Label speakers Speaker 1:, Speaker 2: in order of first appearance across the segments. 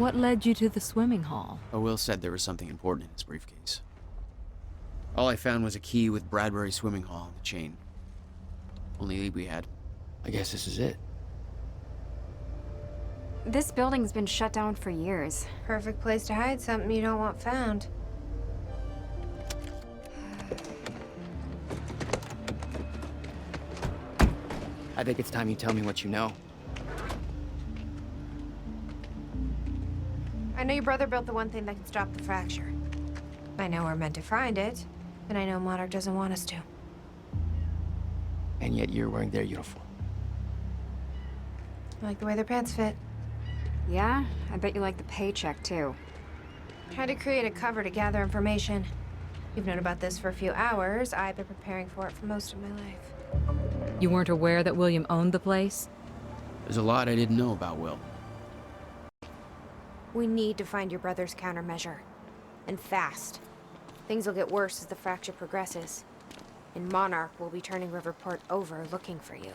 Speaker 1: What led you to the swimming hall?
Speaker 2: Will said there was something important in his briefcase. All I found was a key with Bradbury Swimming Hall on the chain. Only lead we had. I guess this is it.
Speaker 3: This building's been shut down for years.
Speaker 4: Perfect place to hide something you don't want found.
Speaker 2: I think it's time you tell me what you know.
Speaker 4: I know your brother built the one thing that can stop the fracture. I know we're meant to find it, but I know Monarch doesn't want us to.
Speaker 2: And yet you're wearing their uniform.
Speaker 4: I like the way their pants fit.
Speaker 3: Yeah? I bet you like the paycheck, too.
Speaker 4: Tried to create a cover to gather information. You've known about this for a few hours. I've been preparing for it for most of my life.
Speaker 1: You weren't aware that William owned the place?
Speaker 2: There's a lot I didn't know about Will.
Speaker 4: We need to find your brother's countermeasure. And fast. Things will get worse as the fracture progresses. And Monarch will be turning Riverport over looking for you.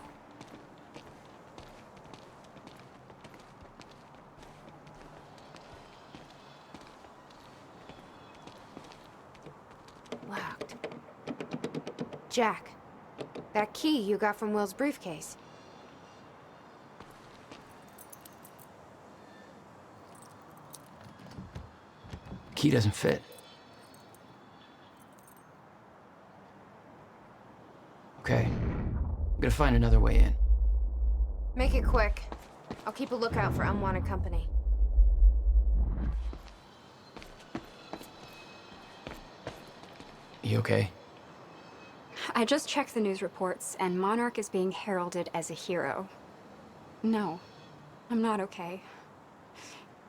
Speaker 4: Locked. Jack, that key you got from Will's briefcase.
Speaker 2: Key doesn't fit. Okay. I'm gonna find another way in.
Speaker 4: Make it quick. I'll keep a lookout for unwanted company.
Speaker 2: You okay?
Speaker 3: I just checked the news reports, and Monarch is being heralded as a hero. No, I'm not okay.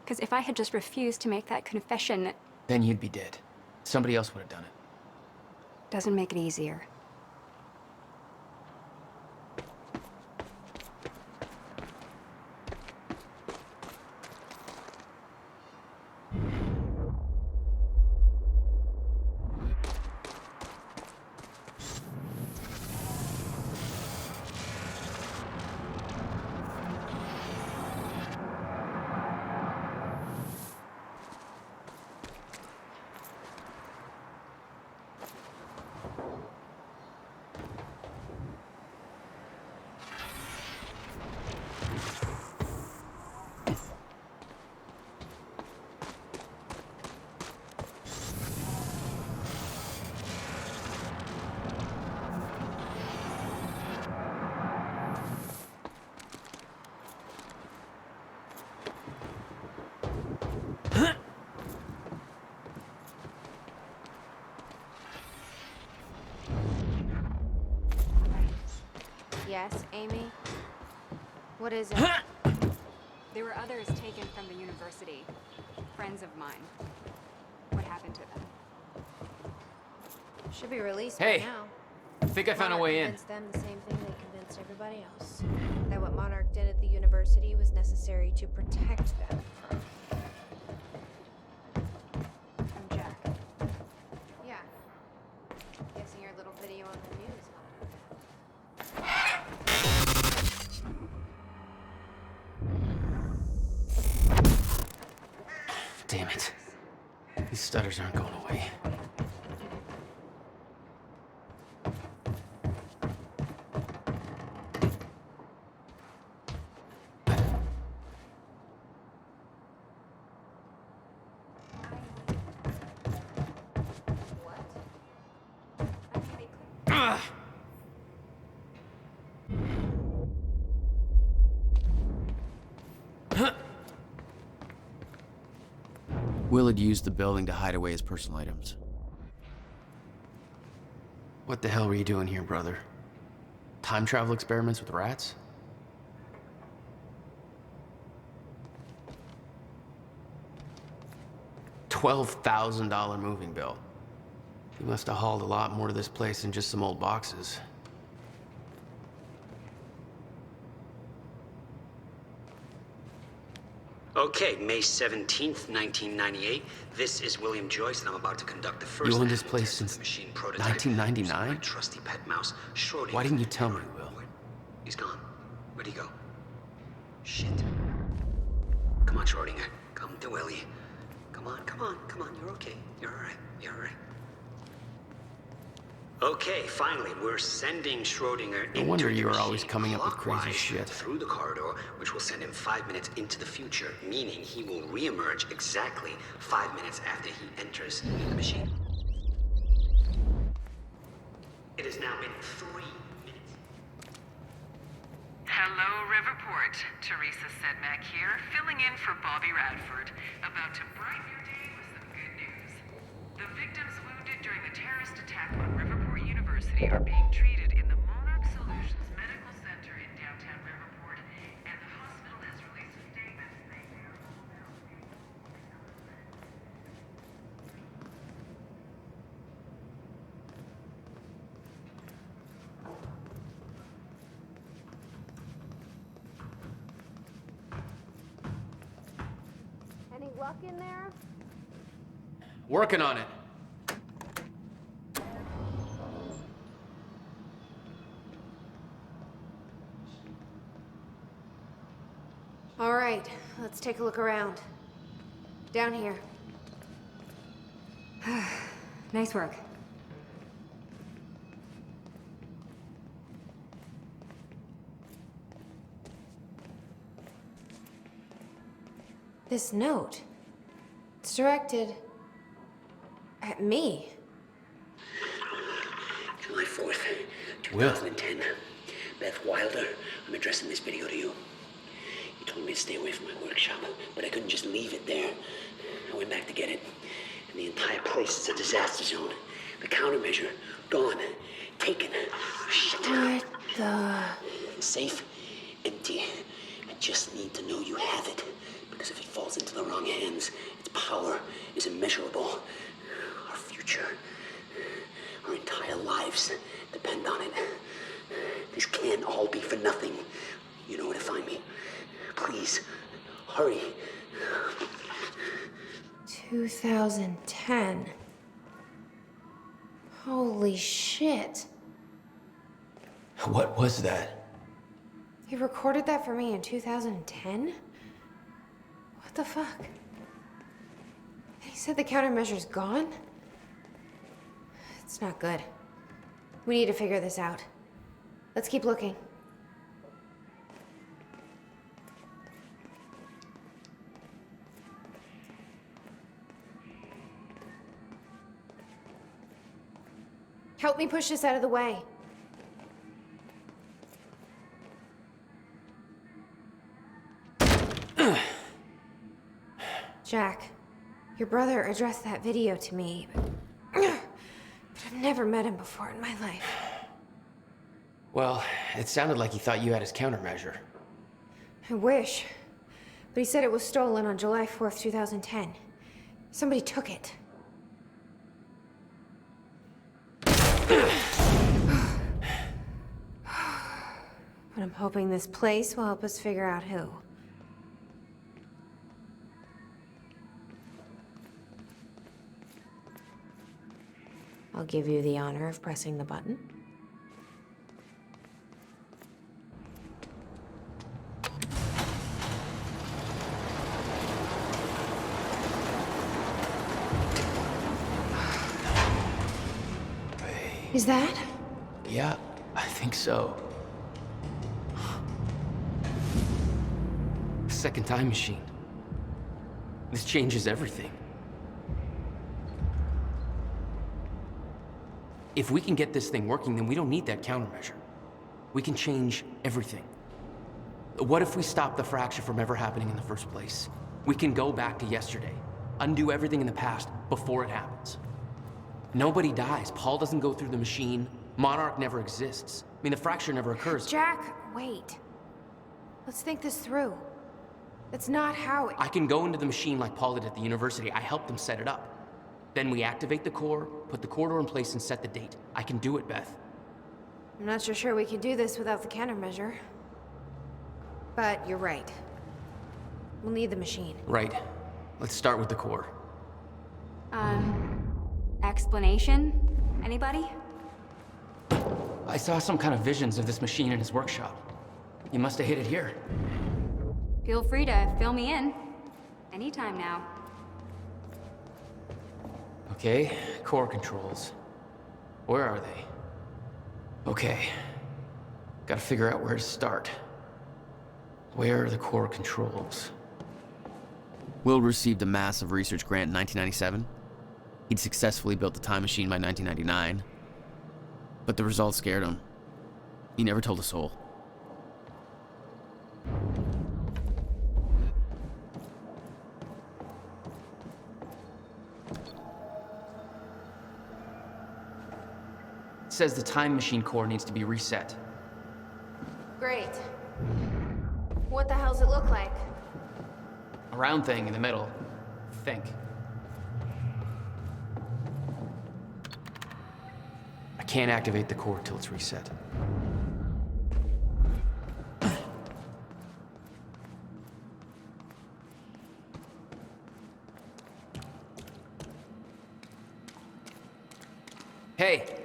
Speaker 3: Because if I had just refused to make that confession...
Speaker 2: Then you'd be dead. Somebody else would have done it.
Speaker 3: Doesn't make it easier.
Speaker 4: Yes, Amy? What is it?
Speaker 3: There were others taken from the university. Friends of mine. What happened to them?
Speaker 4: Should be released
Speaker 2: Hey,
Speaker 4: by now.
Speaker 2: I think I found a way in.
Speaker 4: Convinced them the same thing they convinced everybody else. That what Monarch did at the university was necessary to protect them from...
Speaker 3: From Jack.
Speaker 4: Yeah. Guessing your little video on the news, huh?
Speaker 2: Damn it. These stutters aren't going away. Will had used the building to hide away his personal items. What the hell were you doing here, brother? Time travel experiments with rats? $12,000 moving bill. You must have hauled a lot more to this place than just some old boxes.
Speaker 5: Okay, May 17th, 1998. This is William Joyce, and I'm about to conduct the first...
Speaker 2: You owned this place
Speaker 5: test of
Speaker 2: since
Speaker 5: the machine prototype
Speaker 2: 1999?
Speaker 5: using my trusty pet mouse, Schrodinger.
Speaker 2: Why didn't you tell me, Will?
Speaker 5: He's gone. Where'd he go? Shit. Come on, Schrodinger. Come to Willie. Come on, come on, come on. You're okay. You're all right. You're all right. Okay, finally, we're sending Schrodinger
Speaker 2: No wonder
Speaker 5: into
Speaker 2: you
Speaker 5: the
Speaker 2: are always
Speaker 5: machine
Speaker 2: coming up with crazy
Speaker 5: clockwise
Speaker 2: shit.
Speaker 5: through the corridor, which will send him 5 minutes into the future, meaning he will re-emerge exactly 5 minutes after he enters the machine. It has now been 3 minutes.
Speaker 6: Hello, Riverport. Teresa Sedmak here, filling in for Bobby Radford. About to brighten your day with some good news. The victims wounded during the terrorist attack on Riverport University are being treated in the Monarch Solutions Medical Center in downtown Riverport, and the hospital has released a statement saying they are all now safe.
Speaker 4: Any luck in there?
Speaker 2: Working on it.
Speaker 4: All right, let's take a look around. Down here.
Speaker 3: Nice work.
Speaker 4: This note. It's directed at me.
Speaker 5: July 4th,
Speaker 2: Will.
Speaker 5: 2010. Beth Wilder, I'm addressing this video to you. You told me to stay away from my workshop, but I couldn't just leave it there. I went back to get it, and the entire place is a disaster zone. The countermeasure, gone. Taken. Shit.
Speaker 4: What the...
Speaker 5: Safe, empty. I just need to know you have it. Because if it falls into the wrong hands, its power is immeasurable. Our future, our entire lives depend on it. This can't all be for nothing. You know where to find me. Please, hurry.
Speaker 4: 2010. Holy shit.
Speaker 2: What was that?
Speaker 4: He recorded that for me in 2010? What the fuck? He said the countermeasure's gone? It's not good. We need to figure this out. Let's keep looking. Help me push this out of the way. Jack, your brother addressed that video to me, but I've never met him before in my life.
Speaker 2: Well, it sounded like he thought you had his countermeasure.
Speaker 4: I wish. But he said it was stolen on July 4th, 2010. Somebody took it. But I'm hoping this place will help us figure out who. I'll give you the honor of pressing the button. Is that?
Speaker 2: Yeah, I think so. Second time machine. This changes everything. If we can get this thing working, then we don't need that countermeasure. We can change everything. What if we stop the fracture from ever happening in the first place? We can go back to yesterday, undo everything in the past before it happens. Nobody dies. Paul doesn't go through the machine. Monarch never exists. I mean, the fracture never occurs.
Speaker 4: Jack, wait. Let's think this through. That's not how it...
Speaker 2: I can go into the machine like Paul did at the university. I helped them set it up. Then we activate the core, put the corridor in place, and set the date. I can do it, Beth.
Speaker 4: I'm not so sure we can do this without the countermeasure. But you're right. We'll need the machine.
Speaker 2: Right. Let's start with the core.
Speaker 3: Explanation? Anybody?
Speaker 2: I saw some kind of visions of this machine in his workshop. You must have hid it here.
Speaker 3: Feel free to fill me in. Anytime now.
Speaker 2: Okay, core controls. Where are they? Okay. Gotta figure out where to start. Where are the core controls?
Speaker 7: Will received a massive research grant in 1997. He'd successfully built the time machine by 1999. But the results scared him. He never told a soul.
Speaker 2: It says the time machine core needs to be reset.
Speaker 4: Great. What the hell's it look like?
Speaker 2: A round thing in the middle. Think. I can't activate the core till it's reset. Hey,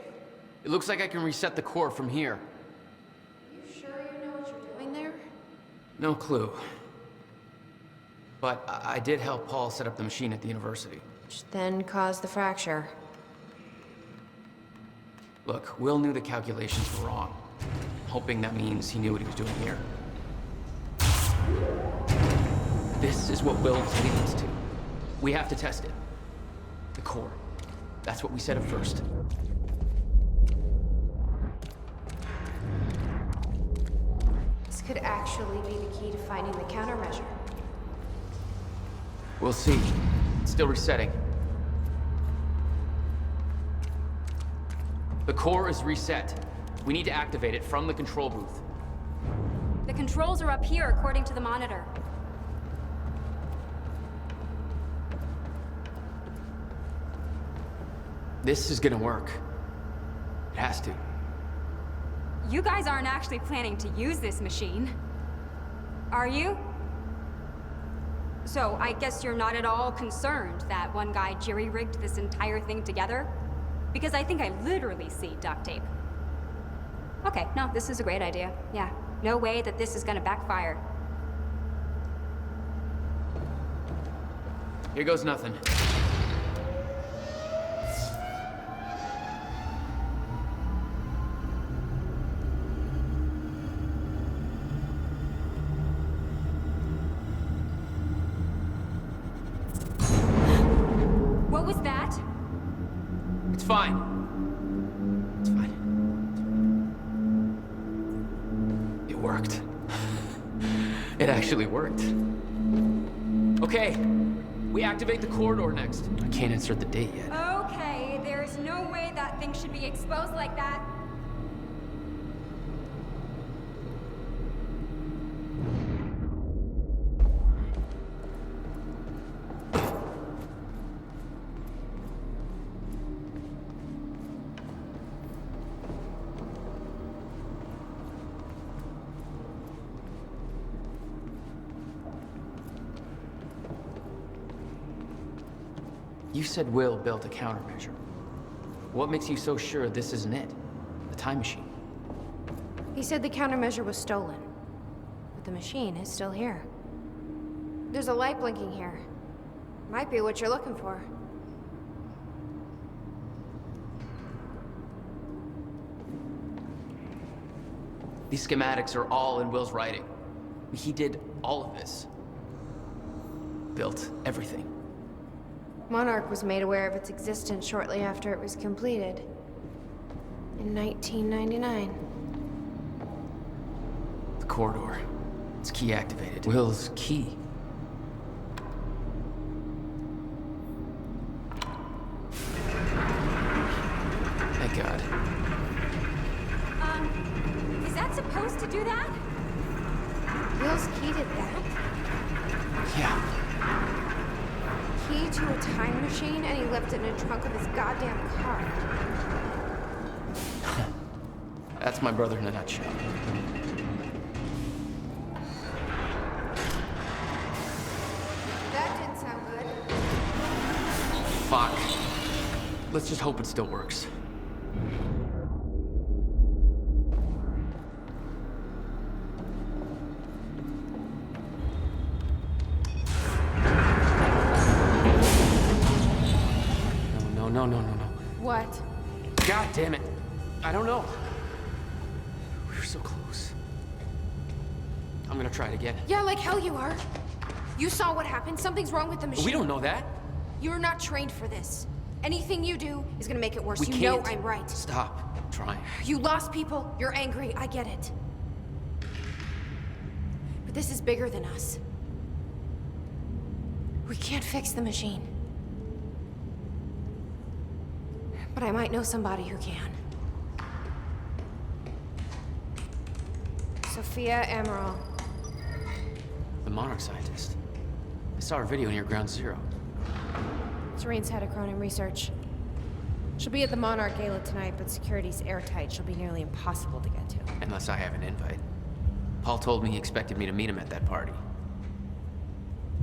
Speaker 2: it looks like I can reset the core from here.
Speaker 4: You sure you know what you're doing there?
Speaker 2: No clue. But I did help Paul set up the machine at the university.
Speaker 4: Which then caused the fracture.
Speaker 2: Look, Will knew the calculations were wrong. Hoping that means he knew what he was doing here. This is what Will leads to. We have to test it. The core. That's what we said at first.
Speaker 4: This could actually be the key to finding the countermeasure.
Speaker 2: We'll see. It's still resetting. The core is reset. We need to activate it from the control booth.
Speaker 3: The controls are up here, according to the monitor.
Speaker 2: This is gonna work. It has to.
Speaker 3: You guys aren't actually planning to use this machine, are you? So, I guess you're not at all concerned that one guy jerry-rigged this entire thing together? Because I think I literally see duct tape. Okay, no, this is a great idea. Yeah, no way that this is gonna backfire.
Speaker 2: Here goes nothing.
Speaker 3: What was that?
Speaker 2: It's fine. It's fine. It worked. It actually worked. Okay, we activate the corridor next. I can't insert the date yet.
Speaker 3: Okay, there's no way that thing should be exposed like that.
Speaker 2: You said Will built a countermeasure. What makes you so sure this isn't it? The time machine.
Speaker 4: He said the countermeasure was stolen. But the machine is still here. There's a light blinking here. Might be what you're looking for.
Speaker 2: These schematics are all in Will's writing. He did all of this. Built everything.
Speaker 4: Monarch was made aware of its existence shortly after it was completed. In 1999.
Speaker 2: The corridor. It's key activated. Will's key. Thank God.
Speaker 3: Is that supposed to do that?
Speaker 4: Will's key did that?
Speaker 2: Yeah.
Speaker 4: Key to a time machine, and he left it in the trunk of his goddamn car.
Speaker 2: That's my brother in a nutshell.
Speaker 4: That didn't sound good.
Speaker 2: Fuck. Let's just hope it still works. no, no, no, no.
Speaker 4: What?
Speaker 2: God damn it. I don't know. We were so close. I'm gonna try it again.
Speaker 4: Yeah, like hell you are. You saw what happened. Something's wrong with the machine.
Speaker 2: We don't know that.
Speaker 4: You're not trained for this. Anything you do is gonna make it worse.
Speaker 2: We
Speaker 4: You
Speaker 2: can't.
Speaker 4: know I'm right.
Speaker 2: Stop trying.
Speaker 4: You lost people. You're angry. I get it. But this is bigger than us. We can't fix the machine. But I might know somebody who can. Sophia Amaral.
Speaker 2: The Monarch scientist. I saw her video near Ground Zero.
Speaker 4: Serene's head of Cronin Research. She'll be at the Monarch Gala tonight, but security's airtight. She'll be nearly impossible to get to.
Speaker 2: Unless I have an invite. Paul told me he expected me to meet him at that party.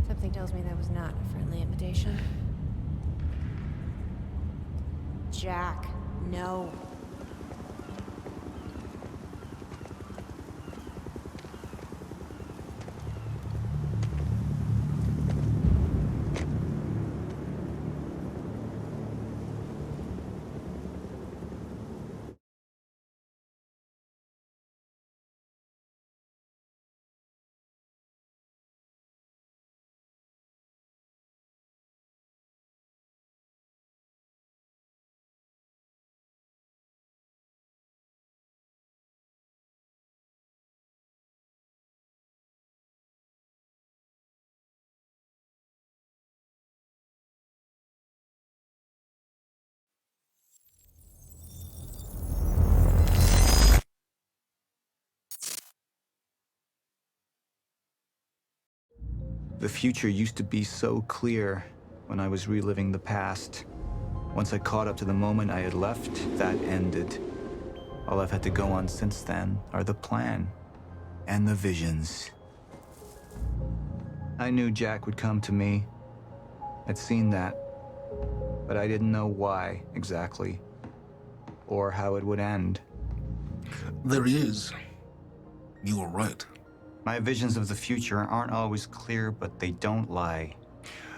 Speaker 4: Something tells me that was not a friendly invitation. Jack, no.
Speaker 8: The future used to be so clear when I was reliving the past. Once I caught up to the moment I had left, that ended. All I've had to go on since then are the plan and the visions. I knew Jack would come to me. I'd seen that, but I didn't know why exactly, or how it would end.
Speaker 9: There he is. You were right.
Speaker 8: My visions of the future aren't always clear, but they don't lie.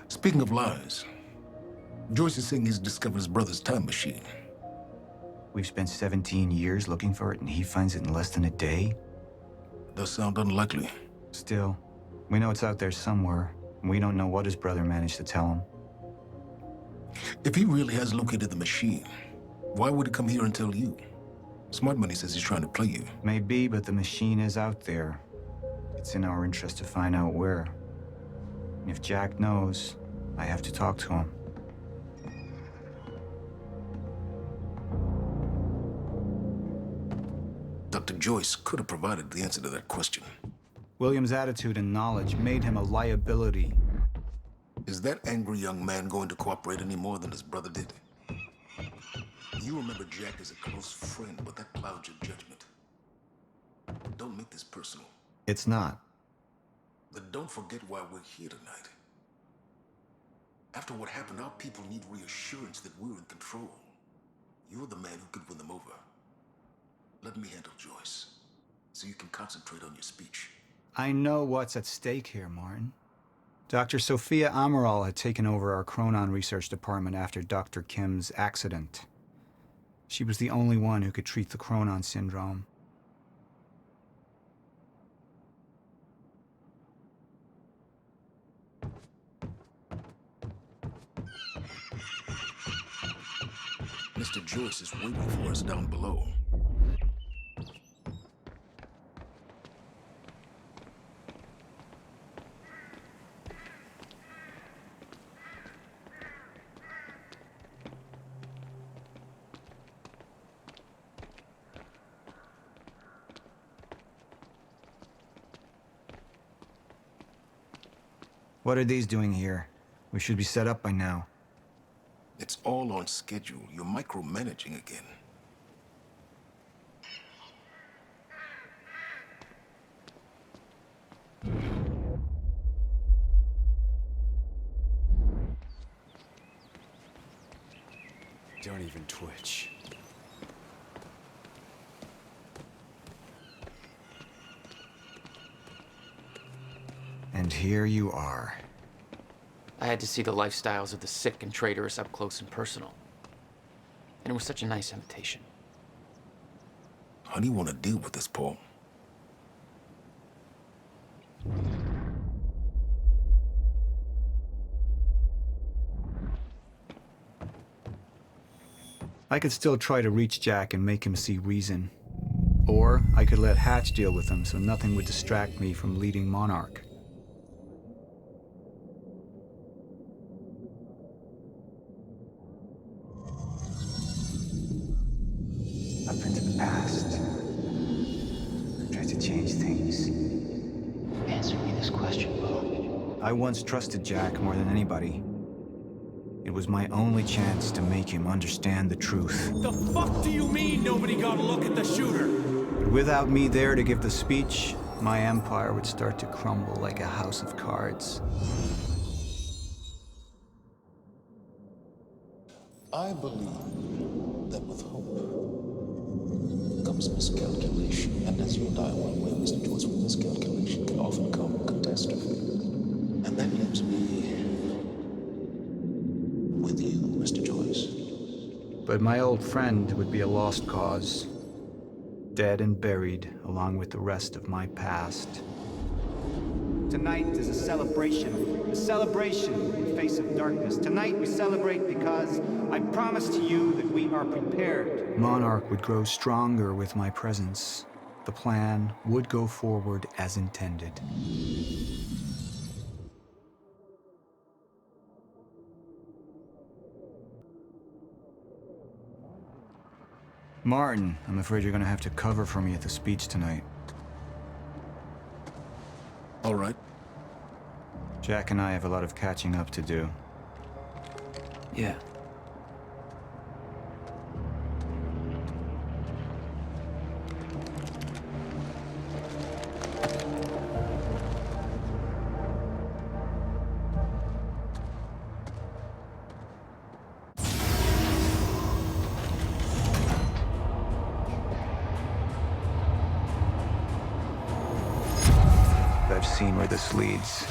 Speaker 9: Speaking of lies, Joyce is saying he's discovered his brother's time machine.
Speaker 8: We've spent 17 years looking for it, and he finds it in less than a day?
Speaker 9: Does sound unlikely.
Speaker 8: Still, we know it's out there somewhere, and we don't know what his brother managed to tell him.
Speaker 9: If he really has located the machine, why would he come here and tell you? Smart Money says he's trying to play you.
Speaker 8: Maybe, but the machine is out there. It's in our interest to find out where. And if Jack knows, I have to talk to him.
Speaker 9: Dr. Joyce could have provided the answer to that question.
Speaker 8: William's attitude and knowledge made him a liability.
Speaker 9: Is that angry young man going to cooperate any more than his brother did? You remember Jack as a close friend, but that clouds your judgment. Don't make this personal.
Speaker 8: It's not.
Speaker 9: Then don't forget why we're here tonight. After what happened, our people need reassurance that we're in control. You're the man who could win them over. Let me handle Joyce, so you can concentrate on your speech.
Speaker 8: I know what's at stake here, Martin. Dr. Sophia Amaral had taken over our Chronon research department after Dr. Kim's accident. She was the only one who could treat the Chronon syndrome.
Speaker 9: Mr. Joyce is waiting for us down below.
Speaker 8: What are these doing here? We should be set up by now.
Speaker 9: It's all on schedule. You're micromanaging again.
Speaker 10: Don't even twitch.
Speaker 8: And here you are.
Speaker 2: I had to see the lifestyles of the sick and traitorous up close and personal. And it was such a nice invitation.
Speaker 9: How do you want to deal with this, Paul?
Speaker 8: I could still try to reach Jack and make him see reason. Or I could let Hatch deal with him so nothing would distract me from leading Monarch. I've been to the past. I've tried to change things.
Speaker 5: Answer me this question, Paul.
Speaker 8: I once trusted Jack more than anybody. It was my only chance to make him understand the truth.
Speaker 11: The fuck do you mean nobody got a look at the shooter?
Speaker 8: But without me there to give the speech, my empire would start to crumble like a house of cards.
Speaker 9: I believe that with hope comes miscalculation, and as you and I well know, Mr. Joyce, with miscalculation can often come catastrophe. And that leaves me with you, Mr. Joyce.
Speaker 8: But my old friend would be a lost cause, dead and buried along with the rest of my past.
Speaker 12: Tonight is a celebration in the face of darkness. Tonight we celebrate because I promise to you that we are prepared.
Speaker 8: Monarch would grow stronger with my presence. The plan would go forward as intended. Martin, I'm afraid you're gonna have to cover for me at the speech tonight.
Speaker 9: All right.
Speaker 8: Jack and I have a lot of catching up to do.
Speaker 2: Yeah.
Speaker 8: I've seen where this leads.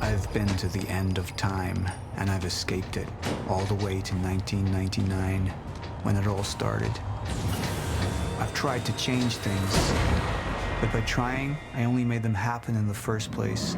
Speaker 8: I've been to the end of time, and I've escaped it, all the way to 1999, when it all started. I've tried to change things, but by trying, I only made them happen in the first place.